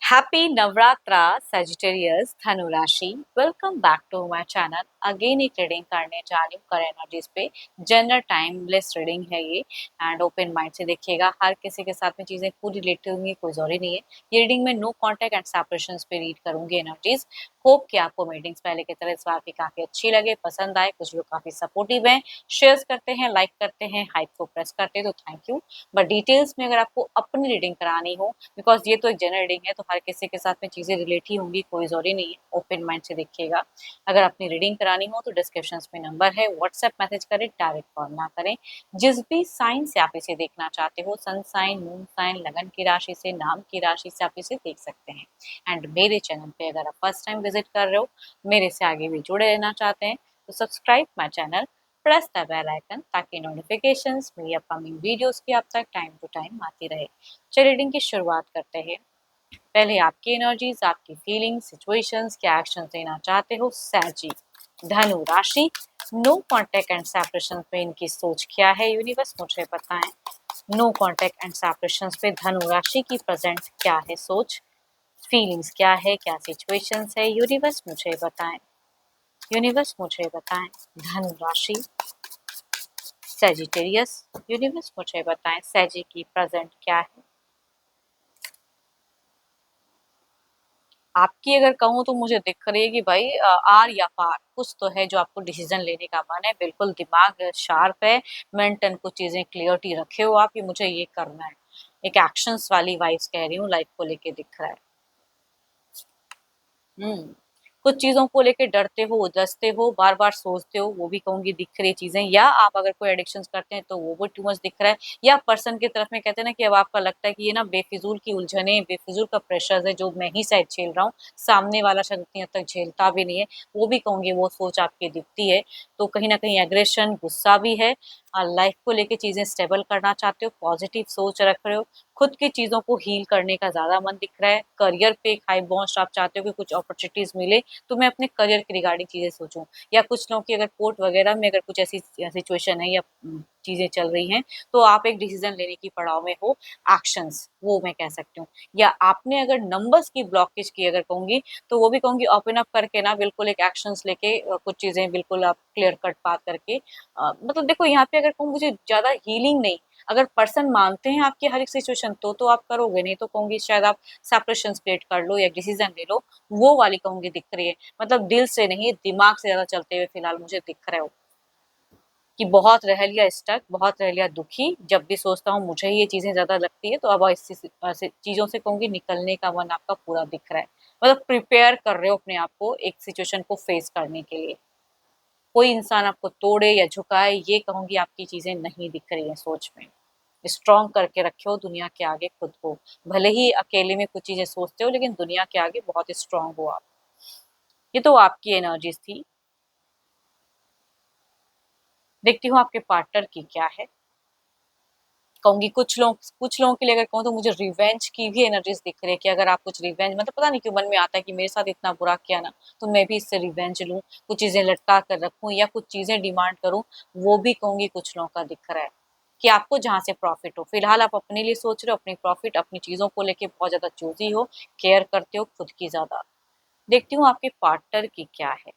Happy Navratri, Sagittarius, Dhanu राशि। Welcome back to my channel. Again एक reading करने जा रही हूँ कर एनर्जीज पे। जनरल टाइमलेस रीडिंग है ये एंड ओपन माइंड से देखिएगा। हर किसी के साथ में चीजें पूरी रिलेटेड होंगी, कोई जरूरी नहीं है। ये रीडिंग में नो कॉन्टेक्ट एंड सेपरेशंस पे रीड करूंगी एनर्जीज। होप कि आपको मीटिंग्स पहले की तरह इस बार की काफी अच्छी लगे, पसंद आए। कुछ लोग काफी सपोर्टिव हैं, शेयर करते हैं, लाइक करते हैं, हाइप को प्रेस करते हैं, तो थैंक यू। बट डिटेल्स में अगर आपको अपनी रीडिंग करानी हो, बिकॉज ये तो एक जनरल रीडिंग है, तो हर किसी के साथ में चीजें रिलेट ही होंगी, कोई जरूरी नहीं है। ओपन माइंड से देखिएगा। अगर अपनी रीडिंग करानी हो तो डिस्क्रिप्शन में नंबर है, व्हाट्सएप मैसेज करें, डायरेक्ट कॉल ना करें। जिस भी साइन से आप इसे देखना चाहते हो, सन साइन, मून साइन, लगन की राशि से, नाम की राशि से आप इसे देख सकते हैं। एंड मेरे चैनल पे अगर आप फर्स्ट टाइम विजिट कर रहे हो, मेरे से आगे भी जुड़े रहना चाहते हैं, तो subscribe my channel, press the bell icon, ताकि नोटिफिकेशंस मेरी अपकमिंग वीडियोस की आप तक टाइम टू टाइम आती रहे। चलिए रीडिंग की शुरुआत करते हैं। पहले आपकी एनर्जीज, आपकी फीलिंग्स, सिचुएशंस, क्या एक्शन लेना चाहते हो। सैजी, धनु राशि। नो कॉन्टेक्ट एंड सेपरेशन पे इनकी सोच क्या है, यूनिवर्स मुझे बताएं। नो कॉन्टेक्ट एंड सेपरेशन पे धनु राशि की प्रेजेंट क्या है सोच, फीलिंग्स क्या है, क्या सिचुएशंस है, यूनिवर्स मुझे बताएं। यूनिवर्स मुझे बताएं। धनु राशि, सेजिटेरियस। यूनिवर्स मुझे बताएं सैजी की प्रेजेंट क्या है। आपकी अगर कहूँ तो मुझे दिख रही है कि भाई आर या पार कुछ तो है जो आपको डिसीजन लेने का मन है। बिल्कुल दिमाग शार्प है, मेंटन कुछ चीजें क्लियरिटी रखे हो आप, कि मुझे ये करना है। एक एक्शंस वाली वाइब्स कह रही हूँ, लाइफ को लेके दिख रहा है। हम्म कुछ चीजों को लेके डरते हो, उलझते हो, बार बार सोचते हो, वो भी कहूंगी दिख रही चीजें। या आप अगर कोई एडिक्शन करते हैं तो वो भी टू मच दिख रहा है। या पर्सन की तरफ में कहते हैं ना कि अब आपका लगता है कि ये ना बेफिजूल की उलझने, बेफिजूल का प्रेशर है जो मैं ही शायद झेल रहा हूँ, सामने वाला शायद उतनी हद तक झेलता भी नहीं है। वो भी कहूंगी वो सोच आपकी दिखती है। तो कहीं ना कहीं एग्रेशन, गुस्सा भी है। लाइफ को लेके चीजें स्टेबल करना चाहते हो, पॉजिटिव सोच रख रहे हो, खुद की चीजों को हील करने का ज्यादा मन दिख रहा है। करियर पे एक हाई पहुंच आप चाहते हो कि कुछ अपॉर्चुनिटीज मिले, तो मैं अपने करियर के रिगार्डिंग चीजें सोचूं। या कुछ लोगों की अगर कोर्ट वगैरह में अगर कुछ ऐसी सिचुएशन है या चीजें चल रही हैं, तो आप एक डिसीजन लेने की पड़ाव में हो। एक्शंस वो मैं कह सकती हूँ। या आपने अगर नंबर्स की ब्लॉकेज की अगर कहूंगी, तो वो भी कहूंगी ओपन अप करके ना, बिल्कुल एक एक्शंस लेके कुछ चीजें बिल्कुल आप क्लियर कट बात करके। मतलब देखो यहाँ पे अगर कहूँ मुझे ज्यादा हीलिंग नहीं, अगर पर्सन मानते हैं आपकी हर एक सिचुएशन तो आप करोगे, नहीं तो कहूंगी शायद आप सेपरेशन क्रिएट कर लो या डिसीजन ले लो। वो वाली कहूंगी दिख रही है। मतलब दिल से नहीं, दिमाग से ज्यादा चलते हुए फिलहाल मुझे दिख रहे हो। कि बहुत रह लिया स्टक, बहुत रह लिया दुखी। जब भी सोचता हूँ मुझे ये चीजें ज्यादा लगती है, तो अब ऐसी चीजों से कहूंगी निकलने का मन आपका पूरा दिख रहा है। मतलब प्रिपेयर कर रहे हो अपने आप को एक सिचुएशन को फेस करने के लिए। कोई इंसान आपको तोड़े या झुकाए, ये कहूंगी आपकी चीजें नहीं दिख रही है सोच में। स्ट्रॉन्ग करके रखे हो दुनिया के आगे खुद को। भले ही अकेले में कुछ चीजें सोचते हो, लेकिन दुनिया के आगे बहुत स्ट्रॉन्ग हो आप। ये तो आपकी एनर्जीज थी। देखती हूँ आपके पार्टनर की क्या है। कहूंगी कुछ लोगों के लिए अगर कहूँ तो मुझे रिवेंज की भी एनर्जीज दिख रही है, कि अगर आप कुछ रिवेंज, मतलब पता नहीं क्यों मन में आता है कि मेरे साथ इतना बुरा किया ना, तो मैं भी इससे रिवेंज लूं, कुछ चीजें लटका कर रखूं या कुछ चीजें डिमांड करूं। वो भी कहूंगी कुछ लोगों का दिख रहा है। कि आपको जहां से प्रॉफिट हो, फिलहाल आप अपने लिए सोच रहे हो, अपनी प्रॉफिट, अपनी चीजों को लेके बहुत ज्यादा चूजी हो, केयर करते हो खुद की ज्यादा। देखती हूँ आपके पार्टनर की क्या है।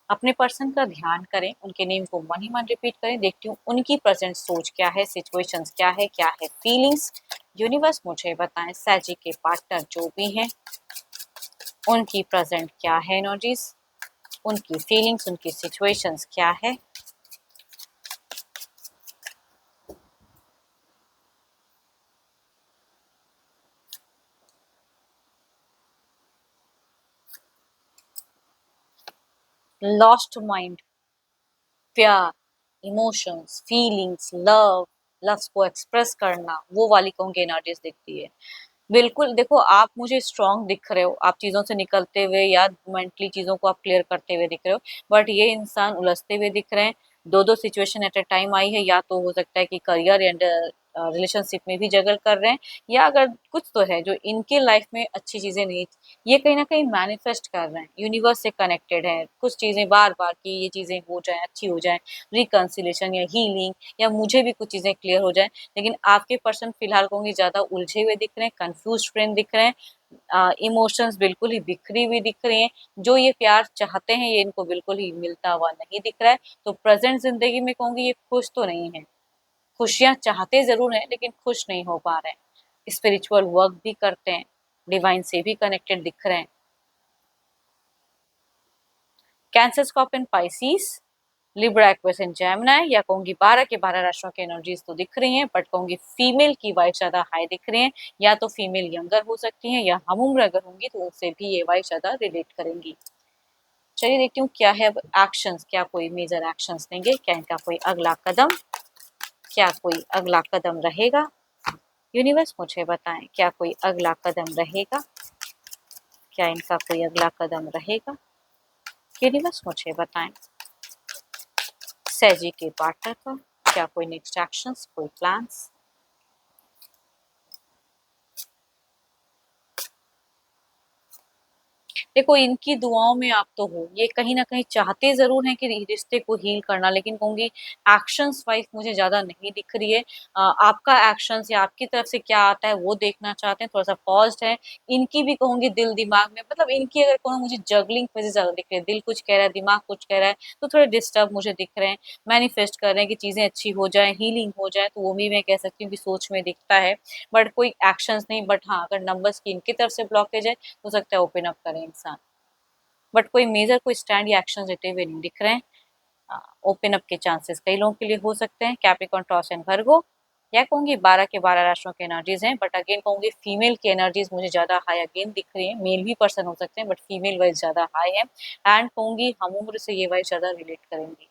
अपने पर्सन का ध्यान करें, उनके नेम को मन ही मन रिपीट करें। देखती हूँ उनकी प्रेजेंट सोच क्या है, सिचुएशंस क्या है फीलिंग्स। यूनिवर्स मुझे बताएं सैजी के पार्टनर जो भी हैं, उनकी प्रेजेंट क्या है एनर्जीज, उनकी फीलिंग्स, उनकी सिचुएशंस क्या है। लॉस्ट माइंड, प्यार, इमोशंस, फीलिंग्स, लव्स को एक्सप्रेस करना, वो वाली कहूंगी एनर्जीज दिखती है। बिल्कुल देखो, आप मुझे स्ट्रांग दिख रहे हो, आप चीजों से निकलते हुए या मेंटली चीजों को आप क्लियर करते हुए दिख रहे हो। बट ये इंसान उलझते हुए दिख रहे हैं। दो दो situation at a time I है, या तो हो सकता है कि करियर एंड रिलेशनशिप में भी जगल कर रहे हैं, या अगर कुछ तो है जो इनके लाइफ में अच्छी चीजें नहीं, ये कहीं ना कहीं मैनिफेस्ट कर रहे हैं, यूनिवर्स से कनेक्टेड है। कुछ चीजें बार बार की ये चीजें हो जाए, अच्छी हो जाए, रिकन्सिलेशन या हीलिंग, या मुझे भी कुछ चीजें क्लियर हो जाए। लेकिन आपके पर्सन फिलहाल कहूंगी ज्यादा उलझे हुए दिख रहे हैं, कंफ्यूज फ्रेंड दिख रहे हैं। इमोशंस बिल्कुल ही बिखरी हुई दिख रही हैं, जो ये प्यार चाहते हैं ये इनको बिल्कुल ही मिलता हुआ नहीं दिख रहा है। तो प्रेजेंट जिंदगी में कहूंगी ये खुश तो नहीं है, खुशियां चाहते जरूर हैं लेकिन खुश नहीं हो पा रहे हैं। स्पिरिचुअल वर्क भी करते हैं, डिवाइन से भी कनेक्टेड दिख रहे हैं। Cancer, scorpion, Pisces, Libra, Aquarius and Gemini, या कहूंगी 12 के 12 राशियों की एनर्जीज तो दिख रही हैं, बट कहूंगी फीमेल की वाइब ज्यादा हाई दिख रही है। या तो फीमेल यंगर हो सकती है या हम उम्र अगर होंगी तो उनसे भी ये वाइब ज्यादा रिलेट करेंगी। चलिए देखती हूँ क्या है अब एक्शंस, क्या कोई मेजर एक्शंस लेंगे, क्या इनका कोई अगला कदम, क्या कोई अगला कदम रहेगा। यूनिवर्स मुझे बताएं क्या कोई अगला कदम रहेगा, क्या इनका कोई अगला कदम रहेगा। यूनिवर्स मुझे बताएं सैजी के पार्टनर का क्या कोई नेक्स्ट एक्शंस, कोई प्लान्स। देखो इनकी दुआओं में आप तो हो, ये कहीं ना कहीं चाहते जरूर हैं कि रिश्ते को हील करना, लेकिन कहूंगी एक्शंस वाइज मुझे ज्यादा नहीं दिख रही है। आपका एक्शंस या आपकी तरफ से क्या आता है वो देखना चाहते हैं, थोड़ा सा पॉज्ड है। इनकी भी कहूंगी दिल दिमाग में, मतलब इनकी अगर कोनो मुझे जगलिंग फेजेस ज्यादा दिख रही है, दिल कुछ कह रहा है दिमाग कुछ कह रहा है, तो थोड़े डिस्टर्ब मुझे दिख रहे हैं। मैनिफेस्ट कर रहे हैं कि चीजें अच्छी हो जाए, हीलिंग हो जाए, तो वो भी मैं कह सकती हूँ कि सोच में दिखता है, बट कोई एक्शंस नहीं। बट हाँ अगर नंबर्स की इनकी तरफ से ब्लॉकेज है हो सकता है ओपन अप करें इंसान, बट कोई मेजर कोई स्टैंड या एक्शन लेते हुए नहीं दिख रहे हैं। ओपन अप के चांसेस कई लोगों के लिए हो सकते हैं। कैप्रिकॉर्न, टॉरस एंड वर्गो, या कहूंगी 12 के 12 राशियों के एनर्जीज हैं, बट अगेन कहूंगी फीमेल की एनर्जीज मुझे ज्यादा हाई अगेन दिख रही है। मेल भी पर्सन हो सकते हैं बट फीमेल वाइज ज्यादा हाई है, एंड कहूंगी हम उम्र से ये वाइज ज्यादा रिलेट करेंगी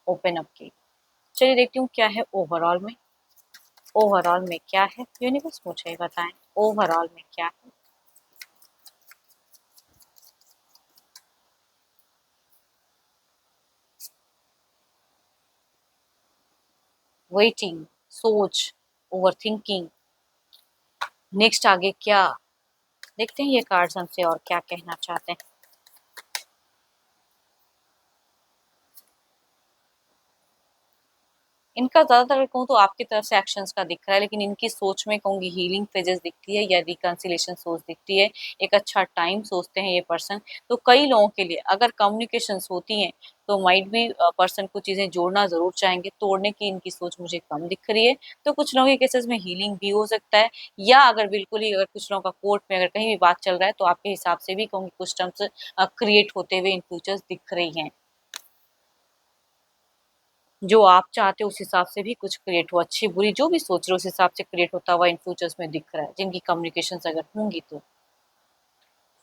ओपन अप की। चलिए देखती हूँ क्या है ओवरऑल में, ओवरऑल में क्या है यूनिवर्स मुझे बताएं, ओवरऑल में क्या है। वेटिंग, सोच, ओवर थिंकिंग, नेक्स्ट आगे क्या, देखते हैं ये कार्ड्स हमसे और क्या कहना चाहते हैं। इनका ज्यादातर कहूँ तो आपकी तरफ से एक्शंस का दिख रहा है, लेकिन इनकी सोच में कहूंगी हीलिंग फेजेस दिखती है या रिकंसिलेशन सोच दिखती है। एक अच्छा टाइम सोचते हैं ये पर्सन। तो कई लोगों के लिए अगर कम्युनिकेशन होती हैं तो माइट भी पर्सन को चीजें जोड़ना जरूर चाहेंगे, तोड़ने की इनकी सोच मुझे कम दिख रही है। तो कुछ लोगों के केसेस में हीलिंग भी हो सकता है, या अगर बिल्कुल ही अगर कुछ लोगों का कोर्ट में अगर कहीं भी बात चल रहा है तो आपके हिसाब से भी कहूंगी कुछ टर्म्स क्रिएट होते हुए इन फ्यूचर्स दिख रही हैं। जो आप चाहते हो उस हिसाब से भी कुछ क्रिएट हो, अच्छी बुरी जो भी सोच रहे हो उस हिसाब से क्रिएट होता हुआ इन फ्यूचर्स में दिख रहा है, जिनकी कम्युनिकेशन अगर होंगी तो।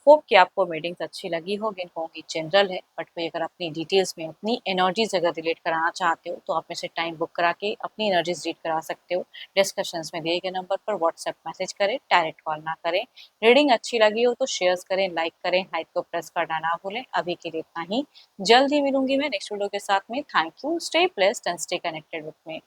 होप कि आपको रीडिंग्स अच्छी लगी होगी, इनको होंगी जनरल है, बट कोई अगर अपनी डिटेल्स में अपनी एनर्जीज अगर रिलेट कराना चाहते हो तो आप में से टाइम बुक करा के अपनी एनर्जीज रीड करा सकते हो। डिस्कशंस में दिए गए नंबर पर व्हाट्सएप मैसेज करें, डायरेक्ट कॉल ना करें। रीडिंग अच्छी लगी हो तो शेयर करें, लाइक करें, हाइप को प्रेस करना ना भूलें। अभी के लिए इतना ही, जल्द ही मिलूंगी मैं नेक्स्ट वीडियो के साथ में। Thank you, stay blessed and stay connected with me.